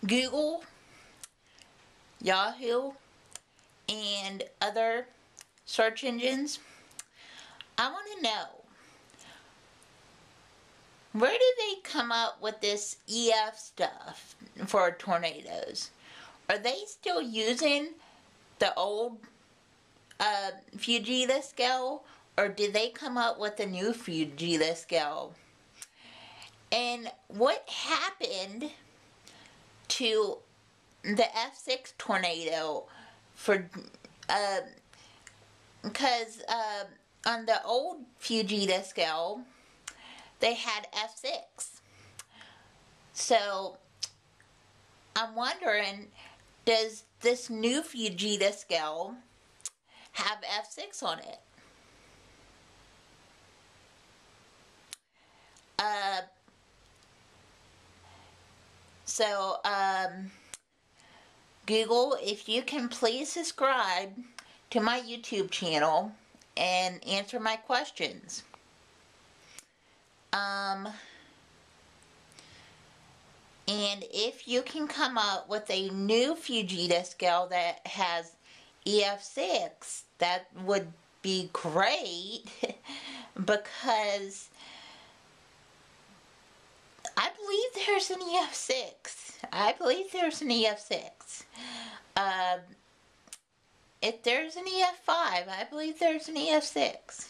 Google, Yahoo, and other search engines, I want to know, where do they come up with this EF stuff for tornadoes? Are they still using the old Fujita scale, or did they come up with a new Fujita scale? And what happened to the F6 tornado for because on the old Fujita scale they had F6. So I'm wondering, does this new Fujita scale have F6 on it? So Google, if you can please subscribe to my YouTube channel and answer my questions. And if you can come up with a new Fujita scale that has EF6, that would be great because I believe there's an EF6. I believe there's an EF6. If there's an EF5, I believe there's an EF6.